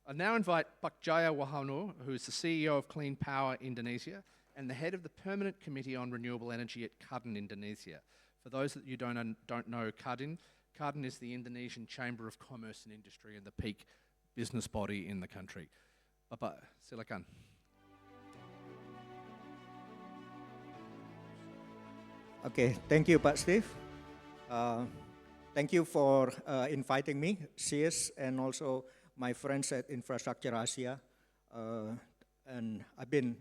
I now invite Pak Jaya Wahono, who is the CEO of Clean Power Indonesia and the head of the Permanent Committee on Renewable Energy at KADIN Indonesia. For those that you don't know KADIN, KADIN is the Indonesian Chamber of Commerce and Industry and the peak business body in the country. Bapak, silakan. Okay, thank you, Pak Steve. Thank you for inviting me, CS, and also my friends at Infrastructure Asia. And I've been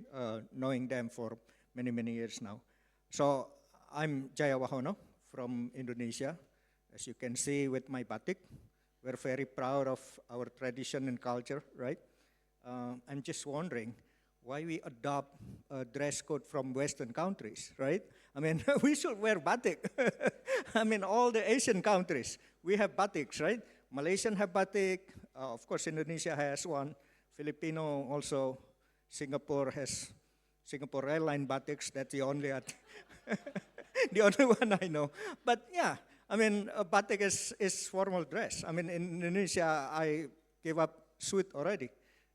knowing them for many, many years now. So I'm Jaya Wahono from Indonesia. As you can see with my batik, we're very proud of our tradition and culture, right? I'm just wondering why we adopt a dress code from Western countries, right? I mean, we should wear batik. I mean, all the Asian countries, we have batiks, right? Malaysian have batik, of course Indonesia has one, Filipino also, Singapore has Singapore Airline batiks, that's the only, the only one I know. But yeah, I mean, batik is formal dress. I mean, in Indonesia, I gave up suit already,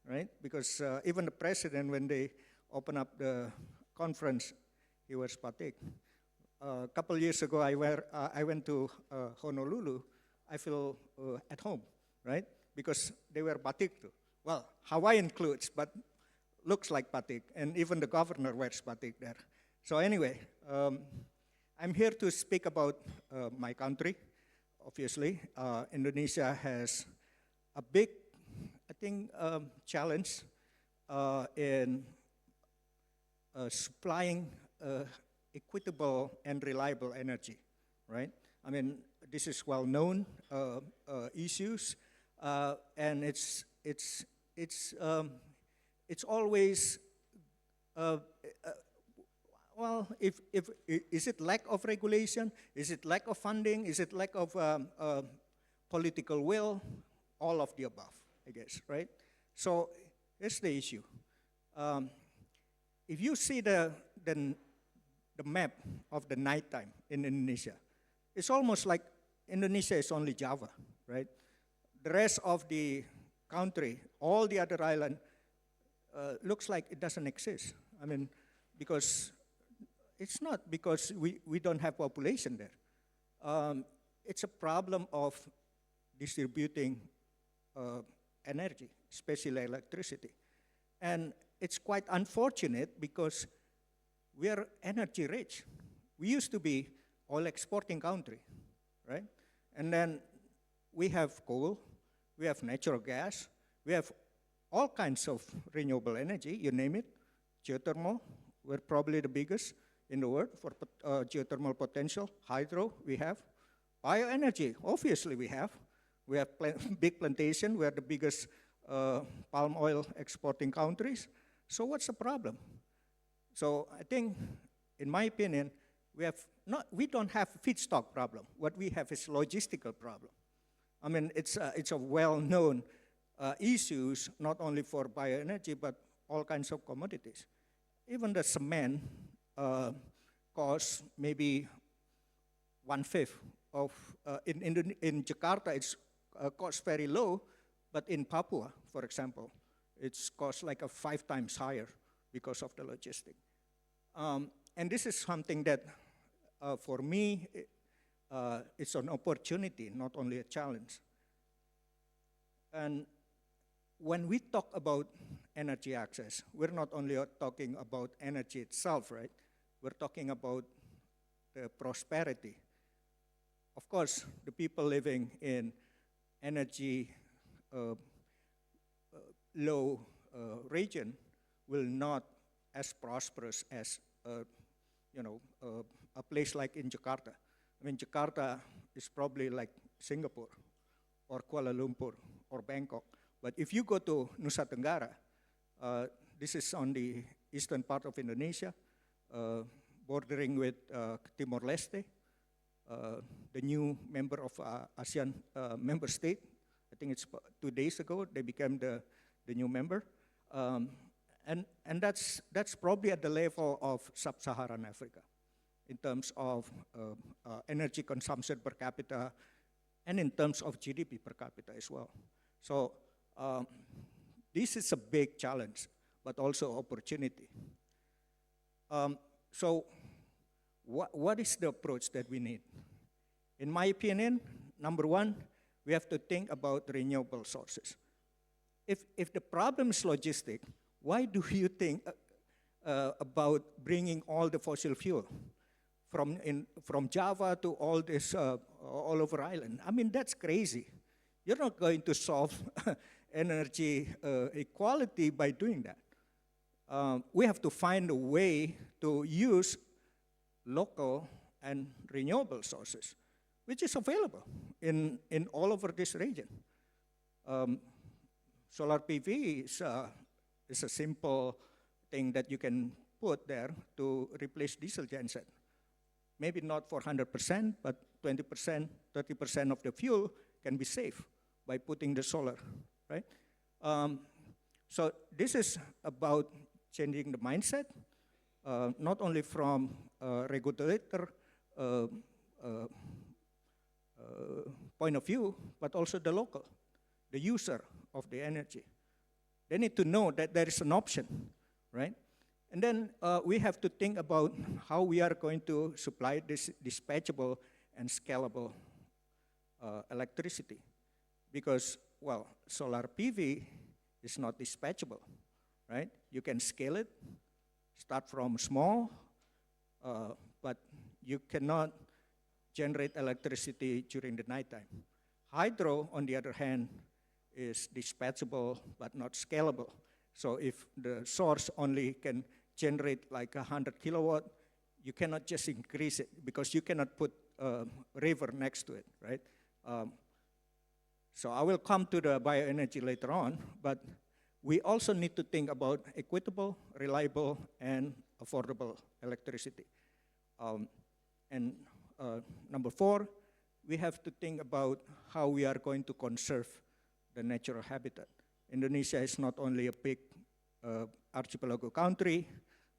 right? Because even the president, when they open up the conference, he wears batik. A couple years ago, I went to Honolulu. I feel at home, right? Because they wear batik too. Well, Hawaiian clothes, but looks like batik, and even the governor wears batik there. So anyway, I'm here to speak about my country. Obviously, Indonesia has a big, I think, challenge in supplying equitable and reliable energy, right? I mean, this is well-known issues, and it's always well, is it lack of regulation? Is it lack of funding? Is it lack of political will? All of the above, I guess, right? So here's the issue. If you see the map of the nighttime in Indonesia, it's almost like Indonesia is only Java, right? The rest of the country, all the other island, looks like it doesn't exist. I mean, because it's not because we don't have population there. It's a problem of distributing energy, especially electricity. And it's quite unfortunate because we are energy rich. We used to be oil exporting country, right? And then we have coal, we have natural gas, we have all kinds of renewable energy, you name it. Geothermal, we're probably the biggest in the world for geothermal potential. Hydro, we have. Bioenergy, obviously we have. We have big plantation, we are the biggest palm oil exporting countries. So what's the problem? So I think, in my opinion, we don't have feedstock problem. What we have is logistical problem. I mean, it's a well-known issues, not only for bioenergy, but all kinds of commodities. Even the cement costs maybe 1/5 of, in Jakarta, it's cost very low, but in Papua, for example, it's cost like 5 times higher because of the logistic. And this is something that, for me, it's an opportunity, not only a challenge. And when we talk about energy access, we're not only talking about energy itself, right? We're talking about the prosperity. Of course, the people living in energy low region will not as prosperous as a place like in Jakarta. I mean, Jakarta is probably like Singapore or Kuala Lumpur or Bangkok. But if you go to Nusa Tenggara, this is on the eastern part of Indonesia, bordering with Timor-Leste, the new member of ASEAN member state. I think it's 2 days ago they became the new member. And that's probably at the level of sub-Saharan Africa in terms of energy consumption per capita and in terms of GDP per capita as well. So This is a big challenge, but also opportunity. So what is the approach that we need? In my opinion, number one, we have to think about renewable sources. If the problem is logistic, why do you think about bringing all the fossil fuel from Java to all this all over island? I mean, that's crazy. You're not going to solve energy equality by doing that. We have to find a way to use local and renewable sources, which is available in all over this region. Solar PV is a simple thing that you can put there to replace diesel genset. Maybe not for 100%, but 20%, 30% of the fuel can be saved by putting the solar, right? So this is about changing the mindset, not only from regulator point of view, but also the local, the user of the energy. They need to know that there is an option, right? And then we have to think about how we are going to supply this dispatchable and scalable electricity. Because, well, solar PV is not dispatchable, right? You can scale it, start from small, but you cannot generate electricity during the nighttime. Hydro, on the other hand, is dispatchable but not scalable. So if the source only can generate like 100 kilowatt, you cannot just increase it because you cannot put a river next to it, right? So I will come to the bioenergy later on, but we also need to think about equitable, reliable, and affordable electricity. Number 4, we have to think about how we are going to conserve the natural habitat. Indonesia is not only a big archipelago country,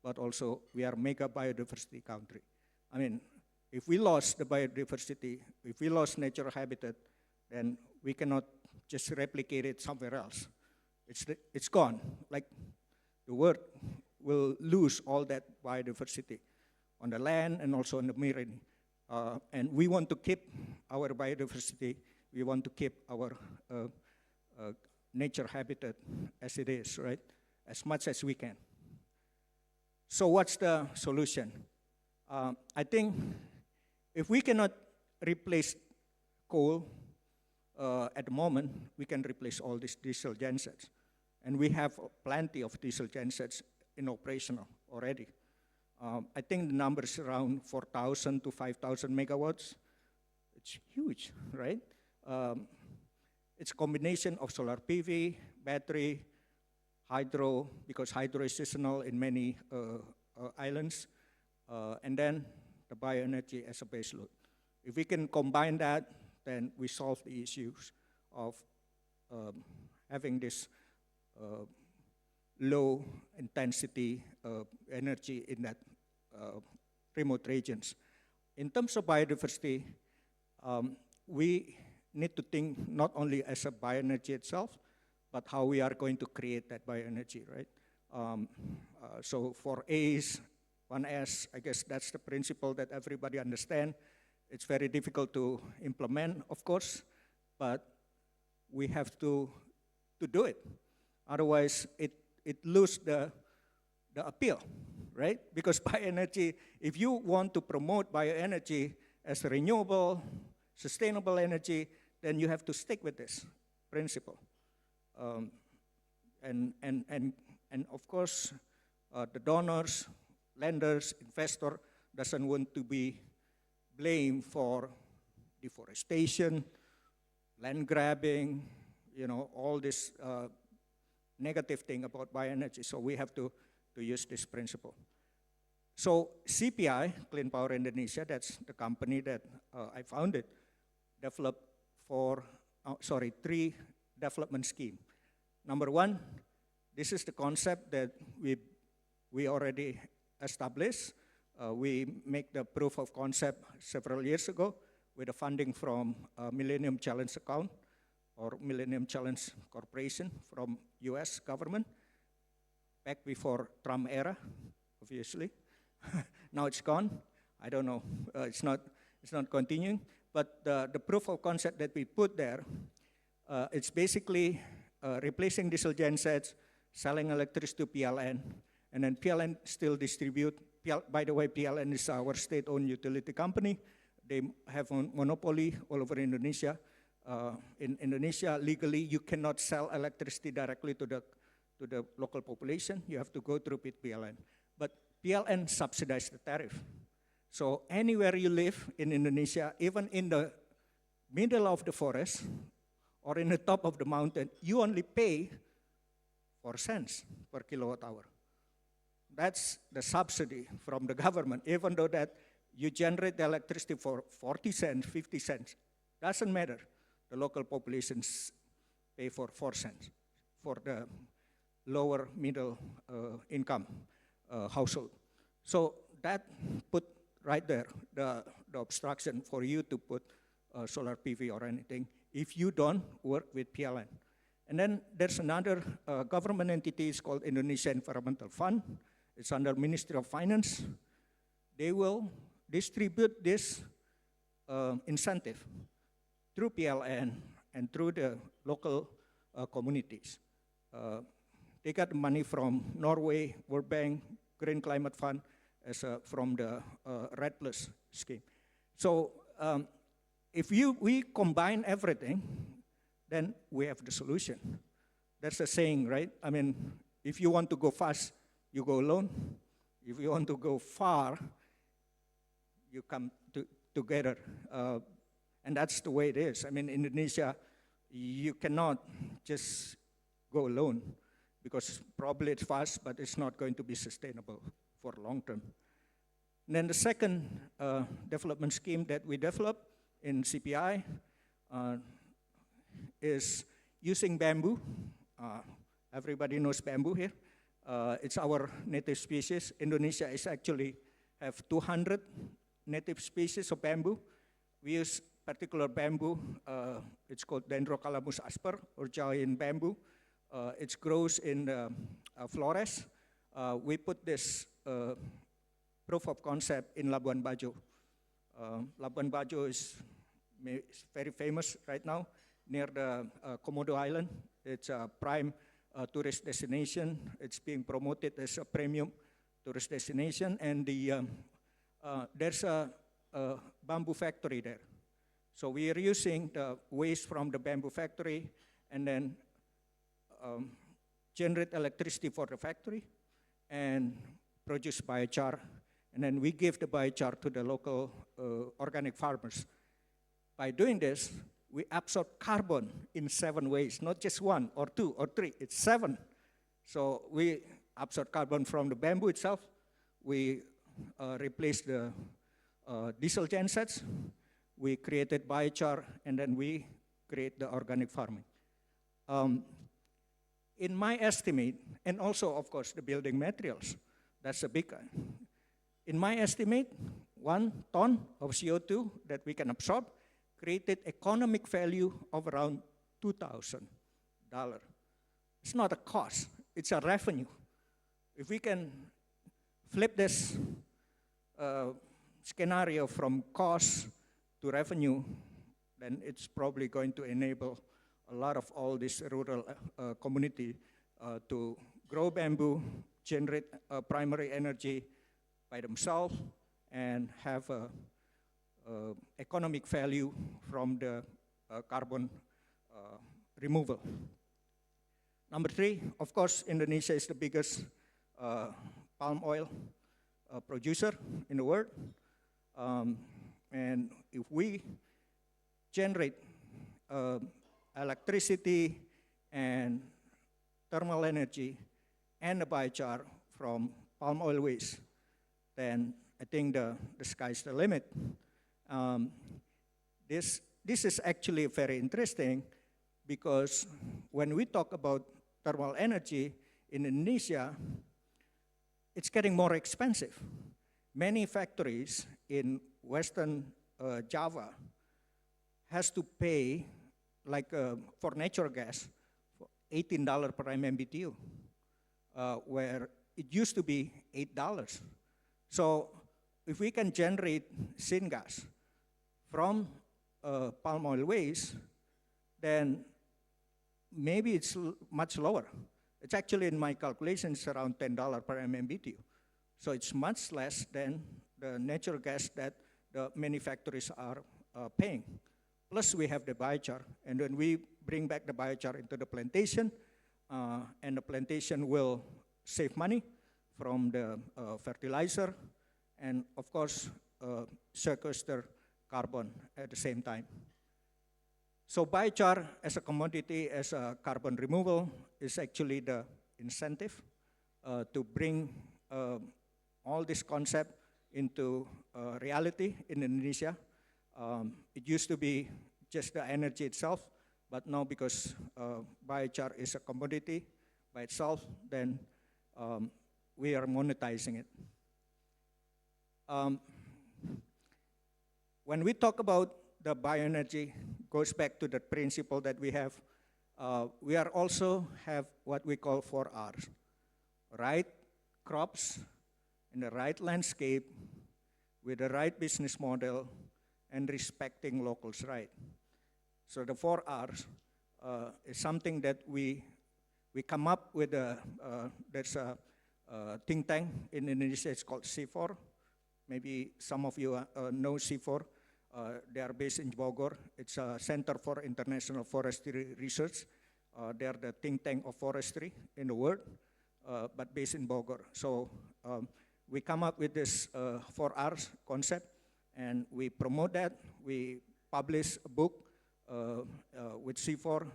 but also we are mega biodiversity country. I mean, if we lost the biodiversity, if we lost natural habitat, then we cannot just replicate it somewhere else. It's gone. Like the world will lose all that biodiversity on the land and also on the marine. And we want to keep our biodiversity. We want to keep our nature habitat as it is, right? As much as we can. So what's the solution? I think if we cannot replace coal at the moment, we can replace all these diesel gensets. And we have plenty of diesel gensets in operational already. I think the number is around 4,000 to 5,000 megawatts. It's huge, right? It's a combination of solar PV, battery, hydro, because hydro is seasonal in many islands, and then the bioenergy as a base load. If we can combine that, then we solve the issues of having this low intensity energy in that remote regions. In terms of biodiversity, we need to think not only as a bioenergy itself, but how we are going to create that bioenergy, right? So for A's, 1S, I guess that's the principle that everybody understands. It's very difficult to implement, of course, but we have to do it. Otherwise, it loses the appeal, right? Because bioenergy, if you want to promote bioenergy as a renewable, sustainable energy, then you have to stick with this principle. And of course, the donors, lenders, investor doesn't want to be blamed for deforestation, land grabbing, you know, all this negative thing about bioenergy. So we have to use this principle. So CPI, Clean Power Indonesia, that's the company that I founded, developed 3 development schemes. Number 1, this is the concept that we already established. We make the proof of concept several years ago with the funding from Millennium Challenge account or Millennium Challenge Corporation from US government, back before Trump era, obviously. Now it's gone. I don't know, it's not continuing. But the proof of concept that we put there, it's basically replacing diesel gensets, selling electricity to PLN, and then PLN still distribute. By the way, PLN is our state-owned utility company. They have a monopoly all over Indonesia. In Indonesia, legally, you cannot sell electricity directly to the local population. You have to go through PLN. But PLN subsidizes the tariff. So anywhere you live in Indonesia, even in the middle of the forest or in the top of the mountain, you only pay 4 cents per kilowatt hour. That's the subsidy from the government, even though that you generate the electricity for 40 cents, 50 cents. Doesn't matter. The local populations pay for 4 cents for the lower middle income household. So that put right there the obstruction for you to put solar PV or anything if you don't work with PLN. And then there's another government entity, it's called Indonesia Environmental Fund. It's under Ministry of Finance. They will distribute this incentive through PLN and through the local communities. They got the money from Norway, World Bank, Green Climate Fund, from the RED Plus scheme. So if we combine everything, then we have the solution. That's a saying, right? I mean, if you want to go fast, you go alone. If you want to go far, you come together. And that's the way it is. I mean, Indonesia, you cannot just go alone because probably it's fast, but it's not going to be sustainable for long term. And then the second development scheme that we developed in CPI is using bamboo. Everybody knows bamboo here. It's our native species. Indonesia is actually have 200 native species of bamboo. We use particular bamboo. It's called Dendrocalamus asper or giant bamboo. It grows in Flores. We put this proof of concept in Labuan Bajo. Labuan Bajo is very famous right now near the Komodo Island. It's a prime tourist destination. It's being promoted as a premium tourist destination, and there's a bamboo factory there. So we are using the waste from the bamboo factory and then generate electricity for the factory and produce biochar. And then we give the biochar to the local organic farmers. By doing this, we absorb carbon in 7 ways, not just 1 or 2 or 3, it's 7. So we absorb carbon from the bamboo itself. We replace the diesel gensets. We created biochar, and then we create the organic farming. In my estimate, and also, of course, the building materials, that's a big one. In my estimate, 1 ton of CO2 that we can absorb created economic value of around $2,000. It's not a cost, it's a revenue. If we can flip this scenario from cost to revenue, then it's probably going to enable a lot of all this rural community to grow bamboo, generate primary energy by themselves, and have economic value from the carbon removal. Number 3, of course, Indonesia is the biggest palm oil producer in the world. And if we generate electricity and thermal energy and the biochar from palm oil waste, then I think the sky's the limit. This is actually very interesting because when we talk about thermal energy in Indonesia, it's getting more expensive. Many factories in Western Java has to pay like for natural gas, for $18 per MMBTU, where it used to be $8. So if we can generate syngas from palm oil waste, then maybe it's much lower. It's actually, in my calculations, around $10 per MMBTU. So it's much less than the natural gas that the manufacturers are paying. Plus we have the biochar, and when we bring back the biochar into the plantation, and the plantation will save money from the fertilizer, and of course, sequester carbon at the same time. So biochar as a commodity, as a carbon removal, is actually the incentive to bring all this concept into reality in Indonesia. It used to be just the energy itself, but now because biochar is a commodity by itself, then we are monetizing it. When we talk about the bioenergy, goes back to the principle that we have. We are also have what we call 4 Rs. Right crops in the right landscape with the right business model and respecting locals' right. So the 4 Rs is something that we come up with. There's a think tank in Indonesia. It's called C4. Maybe some of you know C4. They are based in Bogor. It's a Center for International Forestry Research. They are the think tank of forestry in the world, but based in Bogor. So we come up with this 4 Rs concept, and we promote that. We publish a book with C4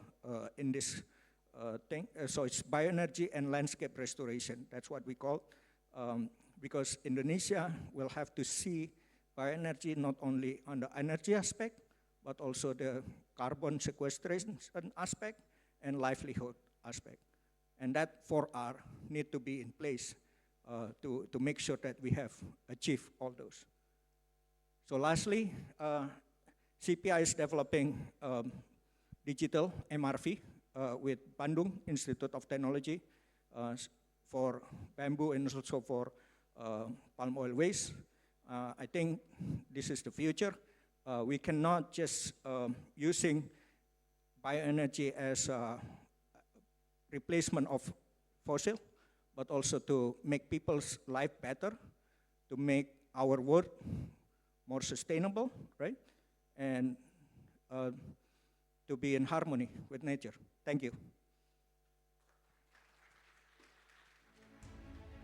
in this thing. So it's bioenergy and landscape restoration. That's what we call, because Indonesia will have to see bioenergy not only on the energy aspect, but also the carbon sequestration aspect and livelihood aspect. And that 4R need to be in place to make sure that we have achieved all those. So lastly, CPI is developing digital MRV with Bandung Institute of Technology for bamboo and also for palm oil waste. I think this is the future. We cannot just using bioenergy as a replacement of fossil, but also to make people's life better, to make our world more sustainable, right? And to be in harmony with nature. Thank you.